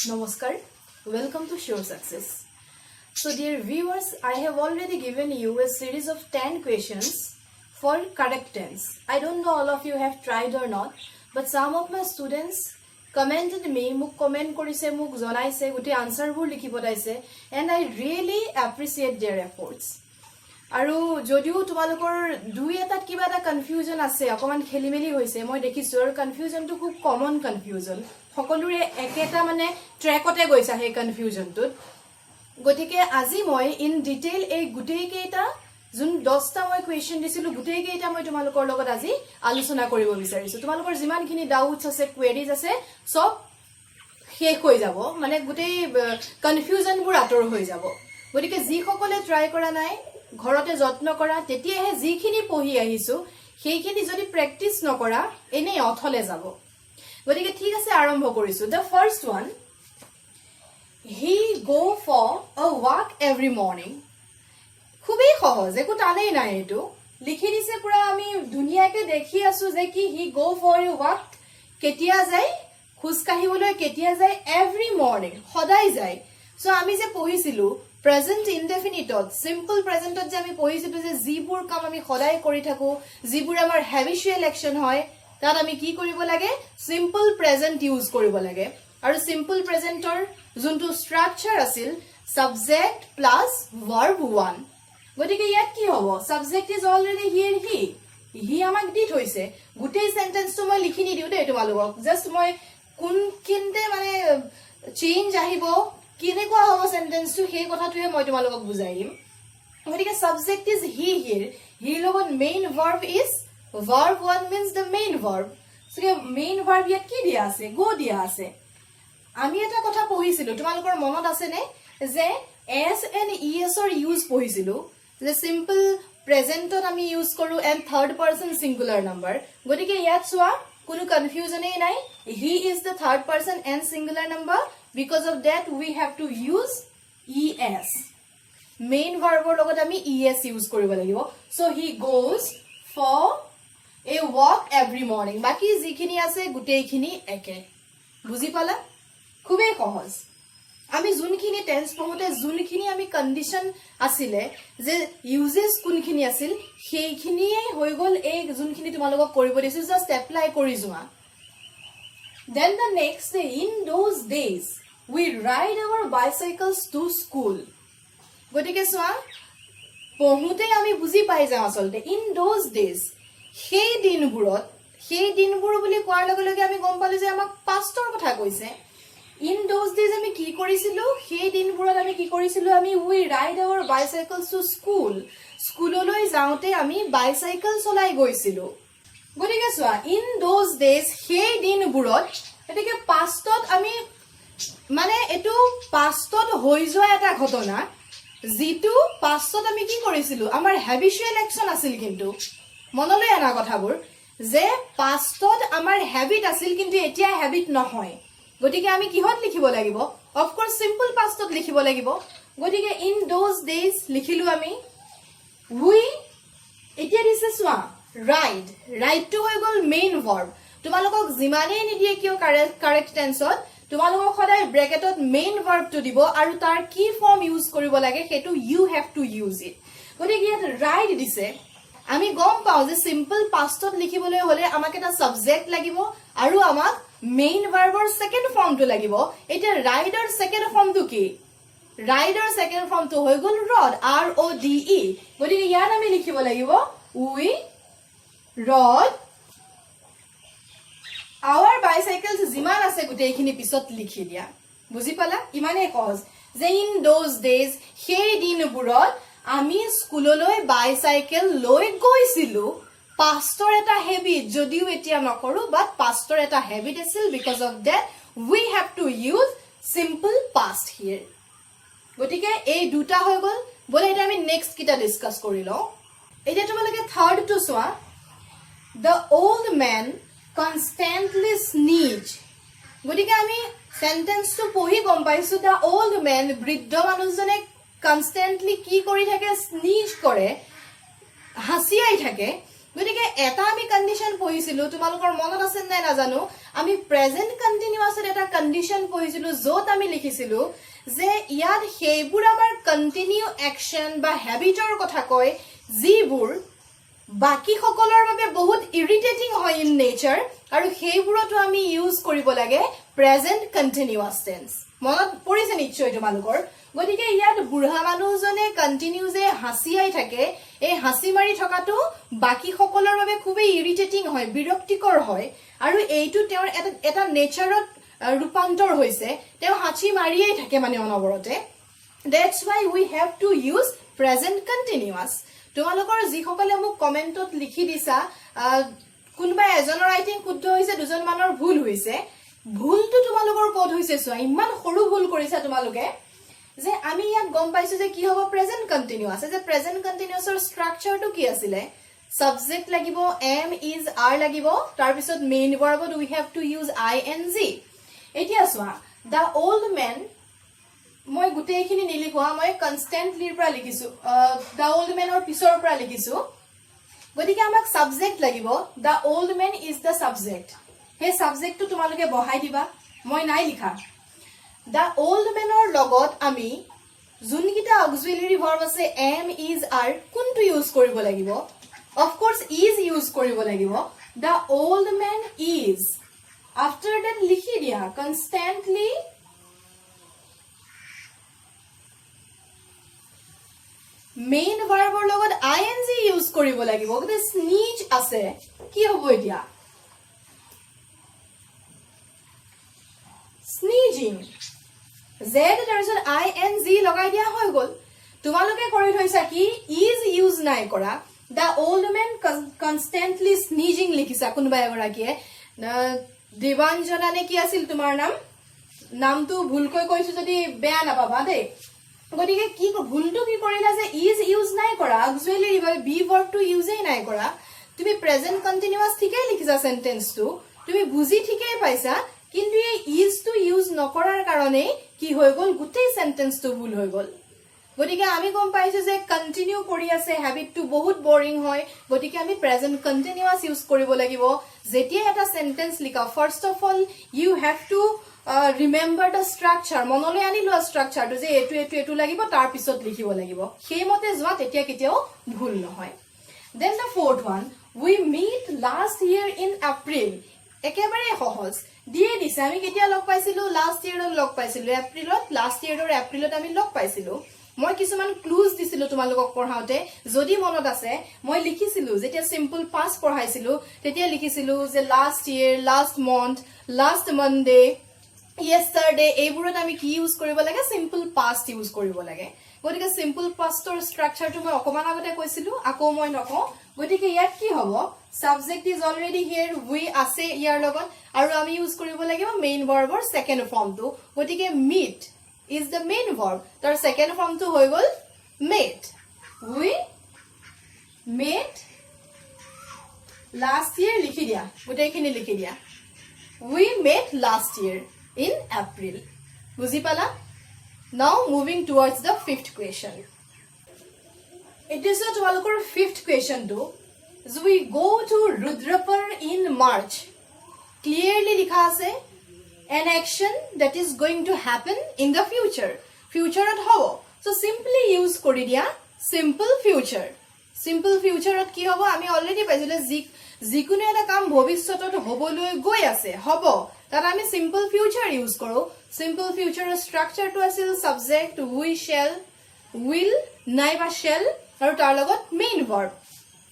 Namaskar, welcome to Sure Success. So dear viewers, I have already given you a series of 10 questions for correct tense. I don't know all of you have tried or not, but some of my students commented me, muk comment korise, muk jonaise, guti answer bur likhi potaise, and I really appreciate their efforts. আৰু যদিও তোমালোকৰ দুই এটাত কিবা এটা confusion আছে অকমান খেলিমেলি হৈছে মই দেখিছো আৰু কনফিউজনটো খুব কমন কনফিউজন সকলোৰে একেটা মানে ট্ৰেকতে গৈছে সেই কনফিউজনটোত গতিকে আজি মই ইন ডিটেইল এই গুটেই কেইটা যোন 10টা মই কোৱেশ্চন দিছিলো গুটেই কেইটা মই তোমালোকৰ লগত আজি আলোচনা কৰিব বিচাৰিছো তোমালোকৰ যিমানখিনি ডাউটছ আছে কোৱেৰিজ আছে সব শেষ হৈ যাব মানে গুটেই কনফিউজনবোৰ আঁতৰ হৈ যাব গতিকে যি সকলে ট্ৰাই কৰা নাই ঘৰতে যত্ন কৰা তেতিয়াহে যিখিনি পঢ়ি আহিছো সেইখিনি যদি প্ৰেক্টিস নকৰা এনে অথলে যাব গতিকে ঠিক আছে আৰম্ভ কৰিছো the first one he go for a walk every morning খুবই সহজ একো টানেই নাই এটো লিখি দিছে পুৰা আমি দুনিয়াকে দেখি আছো যে কি he go for a walk কেতিয়া যায় খুজ কাহিবলৈ কেতিয়া যায় every morning সদায় যায় সো আমি যে পঢ়িছিলো present indefinite simple present যে আমি পঢ়িছিলো যে জিবুৰ কাম আমি সদায় কৰি থাকো জিবুৰ আমাৰ habitual action হয় তাত আমি কি কৰিব লাগে simple present ইউজ কৰিব লাগে আৰু simple presentৰ যোনটো স্ট্ৰাকচাৰ আছিল subject plus verb 1 গতিকে ইয়াত কি হ'ব subject is already here he আমাক দি থৈছে গোটেই সেন্টেন্সটো মই লিখি নিদিও দেই তোমালোকক জাস্ট মই কোন কিনতে মানে চেঞ্জ আহিব কিনেকুৱা হ'ব সেন্টেন্সটো সেই কথাটোহে মই তোমালোকক বুজাই দিম গতিকে subject is he here he লগত main verb is verb 1 means the main verb so main verb ইয়াত কি দিয়া আছে go দিয়া আছে আমি এটা কথা পঢ়িছিলো তোমালোকৰ মনত আছে নে যে s and es ৰ ইউজ পঢ়িছিলো যে simple presentত আমি ইউজ কৰো and third person singular number গতিকে ইয়াত চোৱা কোনো কনফিউজনই নাই he is the third person and singular number because of that we have to use es main verb or logot ami es use koribo lagibo so he goes for a walk every morning baki jikhini ase gutei khini eke buji pala khube kohos ami junkhini tense pohute junkhini ami condition asile je uses kunkhini asil sei khini hoi gol ei junkhini tumalok koribo disu just apply kori jua then the next day in those days we ride our bicycles to school gotike soa pohute ami buji pai ja asolte in those days সেই দিনবোৰ বুলি কোৱাৰ লগে লগে আমি গম পালো যে আমাক পাষ্টৰ কথা কৈছে in those days আমি কি কৰিছিলো সেই দিনবোৰত আমি কি কৰিছিলো আমি we ride our bicycles to school স্কুললৈ যাওতে আমি বাইসাইকেল চলাই গৈছিলো গতিকে সোৱা in those days সেই দিনবোৰত এটাকে পাষ্টত আমি মানে এটো পাষ্টত হৈ যোৱা এটা ঘটনা জিতু পাষ্টত আমি কি কৰিছিলো আমাৰ habitual action আছিল কিন্তু মনলৈ আনা কথাবোৰ যে পাষ্টত আমাৰ habit আছিল কিন্তু এতিয়া habit নহয় গতিকে আমি কিহত লিখিব লাগিব অফ কোৰ্স সিম্পল পাষ্টত লিখিব লাগিব গতিকে in those days লিখিলো আমি we এতিয়া দিছে সোৱা ride to হৈ গল মেইন verb তোমালোকক জিমানে নিদিয়ে কিয় কাৰেক্ট টেন্সত তোমালোকক সদায় ব্ৰেকেটত মেইন verb টো দিব আৰু তাৰ কি ফৰ্ম ইউজ কৰিব লাগে হেতু you have to use it গতিকে ইয়াত ride দিছে আমি গম পাও যে সিম্পল পাষ্টত লিখিবলৈ হলে আমাক এটা সাবজেক্ট লাগিব আৰু আমাক মেইন ভাৰ্বৰ সেকেন্ড ফৰ্মটো লাগিব এটা ৰাইডৰ সেকেন্ড ফৰ্মটো কি ৰাইডৰ সেকেন্ড ফৰ্মটো হৈ গল road r o d e গতিকে ইয়াত আমি লিখিব লাগিব we rode our bicycles জিমান আছে গুটেইখিনি পিছত লিখি দিয়া বুজি পালা ইমানে কজ যে in those days সেই দিনবোৰত আমি স্কুললৈ বাইসাইকেল লৈ গৈছিলো pastor eta habit jodiu etia nokoro but pastor eta habit আছিল because of that we have to use simple past here gotike ei duta hoy gol bole eta ami next kita discuss korilo eta tomaloke third to swa the old man constantly sneeze gotike ami sentence to pohi gom paisu the old man briddho manujone constantly ki kori thake sneeze kore হাসিয়াই থাকে গতিকে এটা আমি condition পঢ়িছিলো তোমালোকৰ মনত আছে নাই নাজানো আমি প্ৰেজেন্ট কন্টিনিউয়াছত এটা কন্ডিশন পঢ়িছিলো যত আমি লিখিছিলো যে ইয়াত হেইবোৰ আমাৰ কন্টিনিউ অ্যাকশন বা হ্যাবিটৰ কথা কয় যিবোৰ বাকি সকলৰ বাবে বহুত ইৰিটেটিং হয় ইন নেচাৰ আৰু হেইবোৰটো আমি ইউজ কৰিব লাগে প্ৰেজেন্ট কন্টিনিউয়াছ টেন্স মনত পৰিছে নিশ্চয় তোমালোকৰ গতিকে ইয়াত বুঢ়া মানুহজনে কন্টিনিউজে হাসিয়াই থাকে এই হাসি মাৰি থকাটো বাকি সকলৰ বাবে খুবেই ইৰিটেটিং হয় বিৰক্তিকৰ হয় আৰু এইটো তেওঁৰ এটা নেচাৰত ৰূপান্তৰ হৈছে তেওঁ হাসি মাৰিয়েই থাকে মানে অনবৰতে that's why we have to use present continuous তোমালোকৰ যি সকলে মোক কমেন্টত লিখি দিছা কোনবা এজনৰ আই থিংক শুদ্ধ হৈছে দুজন মানৰ ভুল হৈছে ভুলটো তোমালোকৰ ক'ত হৈছে চোৱা ইমান সৰু ভুল কৰিছা তোমালোকে যে আমি ইয়াত গম পাইছো যে কি হ'ব প্ৰেজেন্ট কন্টিনিউয়াস যে প্ৰেজেন্ট কন্টিনিউয়াছৰ স্ট্ৰাকচাৰটো কি আছিলে সাবজেক্ট লাগিব am is are লাগিব তাৰ পিছত main ভাৰ্বত we have to use ing এতিয়া চোৱা the old man মই গুটেইখিনি নিলিখোৱা মই কনস্ট্যান্টলিৰ পৰা লিখিছো the old man or পিছৰ পৰা লিখিছো গতিকে আমাক সাবজেক্ট লাগিব the old man is the subject হে সাবজেক্টটো তোমালোকে বহাই দিবা মই নাই লিখা the old man or লগত আমি যোনকিটা অক্সিলাৰি ভাৰ্ব আছে am is are কোনটো ইউজ কৰিব লাগিব of course is ইউজ কৰিব লাগিব the old man is after that লিখি দিয়া constantly মেইন ভাৰ্বৰ লগত ing ইউজ কৰিব লাগিব গতে স্নিজ আছে কি হ'ব এতিয়া স্নিজিং z তাৰপিছত ing লগাই দিয়া হৈ গল তোমালোকে কৰি থৈছা কি is ইউজ নাই কৰা the old man constantly sneezing লিখিছা কোনবা এগৰাকীয়ে দেৱাঞ্জনা নে কি আছিল তোমাৰ নামটো ভুলকৈ কৈছো যদি বেয়া নাপাবা দেই গতিকে কি ভুলটো কি কৰিলা যে is ইউজ নাই কৰা অক্সিলাৰি বা বি ভাৰ্বটো ইউজেই নাই কৰা তুমি প্ৰেজেন্ট কন্টিনিউয়াস ঠিকই লিখিছা সেন্টেন্সটো তুমি বুজি ঠিকই পাইছা কিন্তু এই is টো ইউজ নকৰাৰ কাৰণে কি হৈ গল গুটেই সেন্টেন্সটো ভুল হৈ গল গতিকে আমি গম পাইছো যে কন্টিনিউ কৰি আছে হ্যাবিটটো বহুত বোৰিং হয় গতিকে আমি প্ৰেজেন্ট কন্টিনিউয়াস ইউজ কৰিব লাগিব যেতিয়া এটা সেন্টেন্স লিখা first of all you have to remember the structure মনলৈ আনি লোৱা স্ট্ৰাকচাৰটো যে এটো লাগিব তাৰ পিছত লিখিব লাগিব সেইমতে যোৱা তেতিয়া কেতিয়াও ভুল নহয় then the fourth one we meet last year in April একেবাৰে সহজ দিয়ে দিছে আমি কেতিয়া লগ পাইছিলো লাষ্ট ইয়াৰত লগ পাইছিলো এপ্ৰিলত লাষ্ট ইয়াৰৰ এপ্ৰিলত আমি লগ পাইছিলো মই কিছুমান ক্লুজ দিছিলো তোমালোকক পঢ়াওতে যদি মনত আছে মই লিখিছিলো যেতিয়া সিম্পল পাস্ট পঢ়াইছিলো তেতিয়া লিখিছিলো যে last year last month last Monday yesterday এইবোৰত আমি কি ইউজ কৰিব লাগে সিম্পল পাস্ট ইউজ কৰিব লাগে গতিকে সিম্পল পাস্টৰ স্ট্ৰাকচাৰটো মই অকমান আগতে কৈছিলো আকৌ মই নকওঁ গতিকে ইয়াত কি হ'ব subject is already here we আছে ইয়াৰ লগত আৰু আমি ইউজ কৰিব লাগিব মেইন ভাৰ্বৰ সেকেন্ড ফৰ্মটো গতিকে meet is the main verb তাৰ সেকেন্ড ফৰ্মটো হৈ গল met we met last year লিখি দিয়া গুটেইখিনি লিখি দিয়া we met last year in April বুজি পালা now moving towards the fifth question it is a তোমালোকৰ fifth question to so we go to Rudrapur in March clearly লিখা আছে an action that is going to happen in the future at hobo so simply use kori dia simple future at ki hobo ami already paisile jikune eta kam bhovishotot hoboloi goi ase hobo tar ami simple future use koro simple future structure to asil subject we shall will naiba shall aru tar logot main verb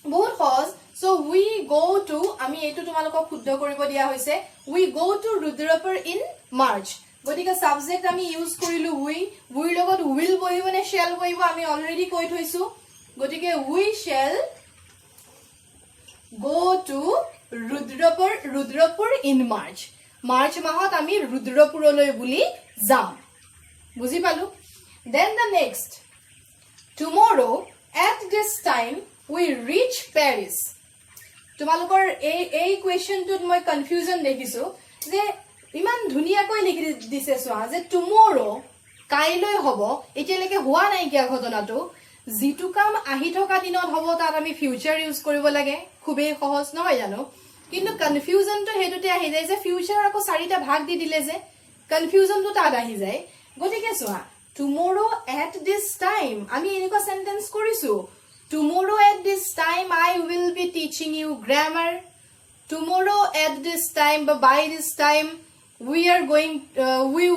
বহুত সহজ so we go to আমি এটো তোমালোকক শুদ্ধ কৰিব দিয়া হৈছে we go to Rudrapur in March গতিকে সাবজেক্ট আমি ইউজ কৰিলো we লগত will বহিব নে shall বহিব আমি অলৰেডি কৈ থৈছো গতিকে we shall go to Rudrapur in March মাহত আমি ৰুদ্ৰপুৰলৈ বুলি যাম বুজি পালো then the next tomorrow at this time we reach Paris তোমালোকৰ এই কোৱেশ্চনটোত মই কনফিউজন দেখিছো যে ইমান ধুনিয়াকৈ লিখি দিছে সোৱা যে tomorrow কাইলৈ হ'ব এতিয়ালৈকে হোৱা নাই কি ঘটনাটো যেটো কাম আহি থকা দিনত হ'ব তাত আমি ফিউচাৰ ইউজ কৰিব লাগে খুবেই সহজ নহয় জানো কিন্তু কনফিউজনটো হেতুতে আহি যায় যে ফিউচাৰ আকৌ চাৰিটা ভাগ দি দিলে যে কনফিউজনটো তাত আহি যায় গতিকে চোৱা tomorrow at this time আমি এনেকুৱা সেন্টেন্স কৰিছো tomorrow at this time I will be teaching you grammar tomorrow at this time but by this time we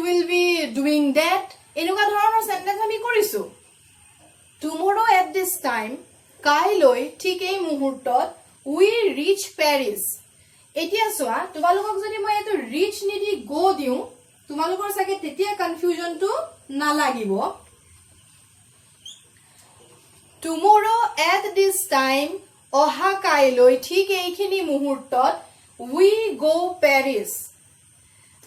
will be doing that এনেকুৱা ধৰণৰ সেন্টেন্স আমি কৰিছো tomorrow at this time কাইলৈ ঠিক এই মুহূৰ্তত we reach Paris এতিয়া চোৱা তোমালোকক যদি মই এটো reach নিদি go দিও তোমালোকৰ সাকে তেতিয়া কনফিউজনটো না লাগিব tomorrow at this time অহা কাইলৈ ঠিক এইখিনি মুহূৰ্তত we go Paris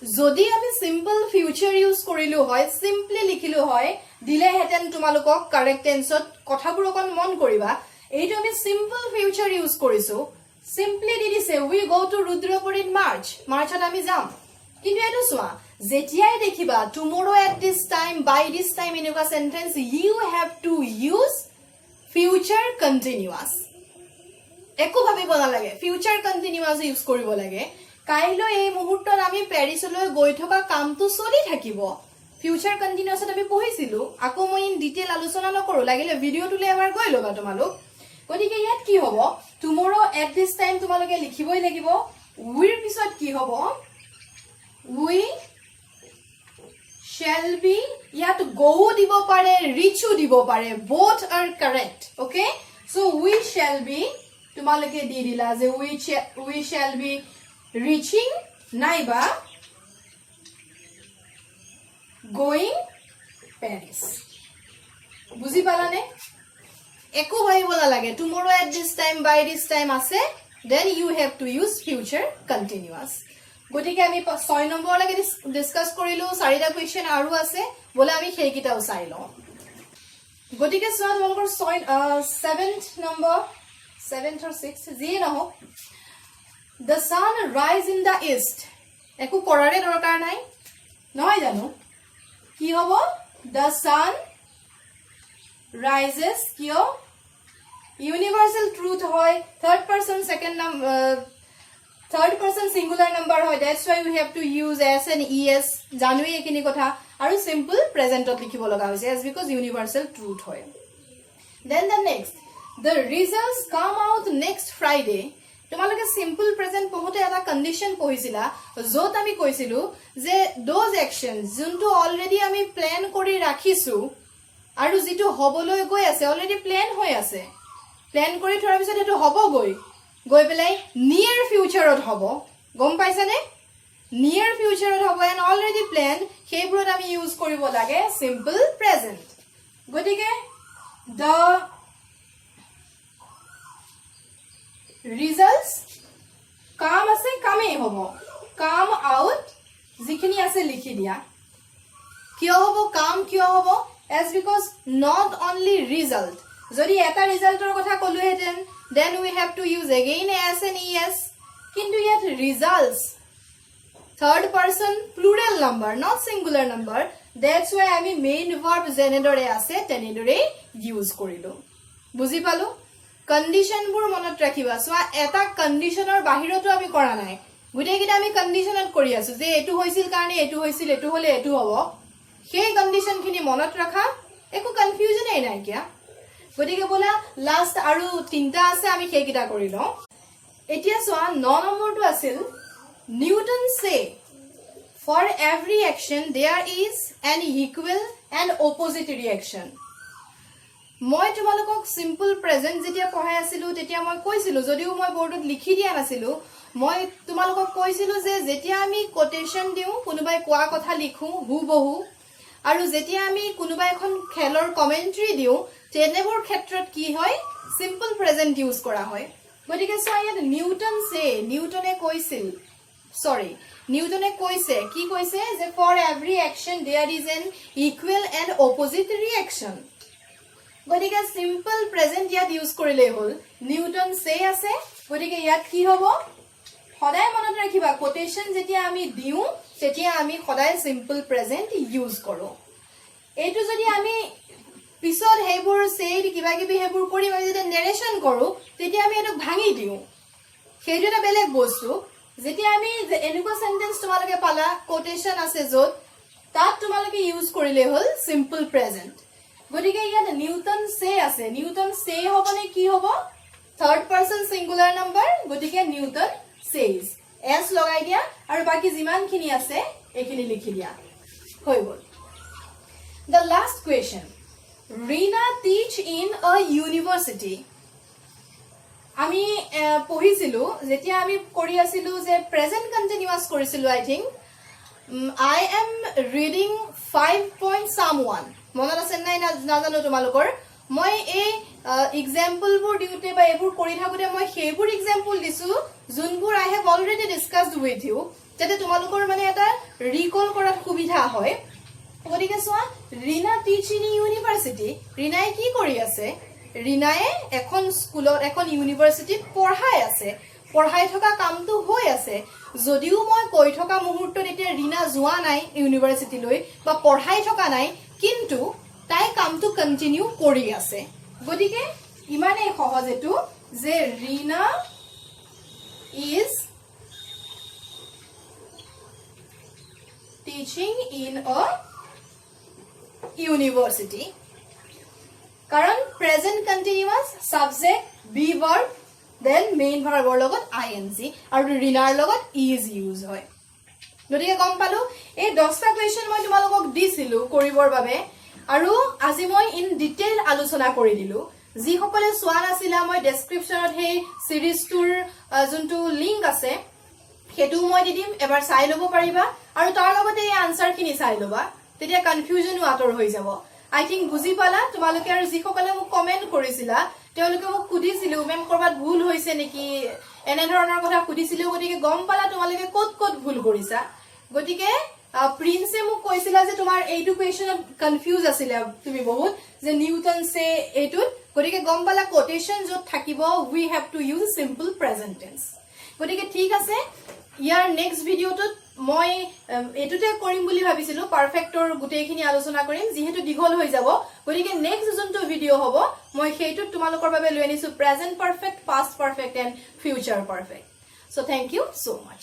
যদি আমি সিম্পল ফিউচাৰ ইউজ কৰিলো হয় সিম্পলি লিখিলো হয় দিলে হেতেন তোমালোকক কাৰেক্ট টেন্সত কথাবোৰ অকন মন কৰিবা এইটো আমি সিম্পল ফিউচাৰ ইউজ কৰিছো সিম্পলি দি দিছে we go to Rudrapur in March মাৰ্চত আমি যাম কিন্তু এটো সোৱা যেতিয়াই দেখিবা tomorrow at this time by this time এনেকুৱা sentence you have to use future continuous একো ভাবিব নালাগে ফিউচাৰ কন্টিনিউয়াস ইউজ কৰিব লাগে কাইলৈ এই মুহূৰ্তত আমি প্যাৰিছলৈ গৈ থকা কামটো চলি থাকিব ফিউচাৰ কন্টিনিউয়াছত আমি পঢ়িছিলো আকৌ মই ইন ডিটেইল আলোচনা নকৰো লাগিলে ভিডিওটোলে এবাৰ গৈ লবা তোমালোক গতিকে ইয়াত কি হ'ব tomorrow at this time তোমালোকে লিখিবই লাগিব উইৰ পিছত কি হ'ব we shall be ইয়াত go দিব পাৰে reach দিব পাৰে both are correct okay so we shall be তোমালোকে দি দিলা যে we shall be reaching নাইবা going Paris বুজি পালানে একো ভাবিব নালাগে tomorrow at this time by this time আছে then you have to use future continuous গতিকে আমি 6 নম্বৰ লাগে ডিসকাস কৰিলো 4টা কোৱেশ্চন আৰু আছে বলে আমি সেইকিটাও চাই লওঁ গতিকে সোৱা তোমালোকৰ 7th number 7th or 6th যি নহওক the sun rise in the east একো কৰাৰে দৰকাৰ নাই নহয় জানো কি হ'ব the sun rises কিয় universal truth হয় third person singular number হয় that's why we have to use s and es জানুই একিনি কথা আৰু simple presentত লিখিব লগা হৈছে as because universal truth হয় then the next the results come out next Friday তোমালোকে সিম্পল প্ৰেজেন্ট পঢ়োতে এটা কন্ডিশন পঢ়িছিলা যত আমি কৈছিলো যে those actions যোনটো অলৰেডি আমি প্ল্যান কৰি ৰাখিছো আৰু যেটো হবলৈ গৈ আছে অলৰেডি প্ল্যান হৈ আছে প্ল্যান কৰি থোৱাৰ পিছত এটো হ'ব গৈ পেলাই নিয়াৰ ফিউচাৰত হ'ব গম পাইছানে নিয়াৰ ফিউচাৰত হ'ব এন্ড অলৰেডি প্ল্যান সেইবোৰত আমি ইউজ কৰিব লাগে সিম্পল প্ৰেজেন্ট গতিকে the results কাম আছে কামেই হ'ব কাম আউট যিখিনি আছে লিখি দিয়া কিয় হ'ব কাম কিয় হ'ব as because not only result যদি এটা ৰিজাল্টৰ কথা কলো হেতেন then we have to use again s and es কিন্তু ইয়াত results third person plural number not singular number that's why আমি main verb যেনেদৰে আছে তেনেদৰে ইউজ কৰিলো বুজি পালো কন্ডিশন বোৰ মনত ৰাখিবা সো এটা কন্ডিশনৰ বাহিৰতো আমি কৰা নাই গুটেকিটা আমি কন্ডিশনত কৰি আছো যে এটো হৈছিল কাৰণে এটো হৈছিল এটো হলে এটো হ'ব সেই কন্ডিশন খিনি মনত ৰাখা একো কনফিউজন নাই কিয়া গতিকে বলা লাস্ট আৰু তিনটা আছে আমি সেইকিটা কৰি লওঁ এতিয়া সো 9 নম্বৰটো আছিল নিউটন সে for every action there is an equal and opposite reaction মই তোমালোকক সিম্পল প্ৰেজেন্ট যেতিয়া পঢ়াই আছিলো তেতিয়া মই কৈছিলো যদিও মই বোৰ্ডত লিখি দিয়া নাছিলো মই তোমালোকক কৈছিলো যে যেতিয়া আমি কোটেশন দিও কোনোবাই কোৱা কথা লিখো হুবহু আৰু যেতিয়া আমি কোনোবাই এখন খেলৰ কমেন্ট্ৰি দিও তেনেবোৰ ক্ষেত্ৰত কি হয় সিম্পল প্ৰেজেন্ট ইউজ কৰা হয় গতিকে সায়াত নিউটনে কৈছে কি কৈছে যে for every action there is an equal and opposite reaction গতিকে সিম্পল প্ৰেজেন্ট ইয়াত ইউজ কৰিলে হ'ল নিউটন সে আছে গতিকে ইয়াত কি হ'ব সদায় মনত ৰাখিবা কোটেশন যেতিয়া আমি দিও তেতিয়া আমি সদায় সিম্পল প্ৰেজেন্ট ইউজ কৰো এটো যদি আমি পিছত হেবোৰ সেই কিবা কিবি হেবোৰ কৰি আমি যেতিয়া নেৰেশন কৰো তেতিয়া আমি এটো ভাঙি দিও সেইটো এটা বেলেগ বস্তু যেতিয়া আমি এনেকুৱা সেন্টেন্স তোমালোকে পালা কোটেশন আছে যত তাত তোমালোকে ইউজ কৰিলে হল সিম্পল প্ৰেজেন্ট গতিকে ইয়াত নিউটন সে আছে নিউটন সে হবনে কি হব থাৰ্ড পাৰসন সিঙ্গুলাৰ নাম্বাৰ গতিকে নিউটন সেজ এস লগাই দিয়া আৰু বাকি যিমানখিনি আছে এখিনি লিখি দিয়া হৈ গল The last question. Rina teach in a university. আমি পঢ়িছিলো যেতিয়া আমি কৰি আছিলো যে প্ৰেজেন্ট কন্টিনিউয়াস কৰিছিলো I think I am reading 5.someone মনত আছে নাই নাজানো তোমালোকৰ মই এই এক্সাম্পল বোৰ দিউতে বা এবোৰ কৰি থাকোতে মই সেইবোৰ এক্সাম্পল দিছো যোনবোৰ I have already discussed with you যাতে তোমালোকৰ মানে এটা ৰিকল কৰাত সুবিধা হয় গতিকে সোৱা ৰিনা টিচিং ইউনিভাৰ্সিটি ৰিনাই কি কৰি আছে ৰিনায়ে এখন স্কুলত এখন ইউনিভাৰ্সিটিত পঢ়াই আছে পঢ়াই থকা কামটো হৈ আছে যদিও মই কৈ থকা মুহূৰ্তত এতিয়া ৰিনা যোৱা নাই ইউনিভাৰ্সিটি লৈ বা পঢ়াই থকা নাই কিন্তু তাই কামটো কন্টিনিউ কৰি আছে গতিকে ইমানে সহজেটো যে Rina is teaching in a university karan present continuous subject be verb then main verb or logot ing aru rinar logot is use hoy gotike gom palu ei 10 ta question moi tumalokok disilu koribor babe aru aji moi in detail alochona kori dilu ji hokole swan asila moi description ot hey series tour juntu link ase hetu moi didim ebar sai lobo pariba aru tar logote ei answer kini sai loba তেতিয়া confusion আতৰ হৈ যাব আই think বুজি পালা তোমালোকে আৰু যি সকলে মোক কমেন্ট কৰিছিলা তেওঁলোকে মোক খুদিছিল মেম কৰবাত ভুল হৈছে নেকি এনে ধৰণৰ কথা খুদিছিল গতিকে গম পালা তোমালোকে কত ভুল কৰিছা গতিকে প্ৰিন্সে মোক কৈছিলা যে তোমাৰ এইটো কোৱেশ্চনত কনফিউজ আছিল তুমি বহুত যে নিউটন সে এইটো গতিকে গম পালা কোটেশন যত থাকিব we have to use simple present tense গতিকে ঠিক আছে ইয়াৰ নেক্সট ভিডিওটোত মই এটুতে কৰিম বুলি ভাবিছিলো পাৰফেক্টৰ গুটেইখিনি আলোচনা কৰিম যেহেতু দিঘল হৈ যাব গতিকে নেক্সট যোনটো ভিডিও হ'ব মই সেইটো তোমালোকৰ বাবে লৈ আনিছো present perfect past perfect and future perfect so thank you so mass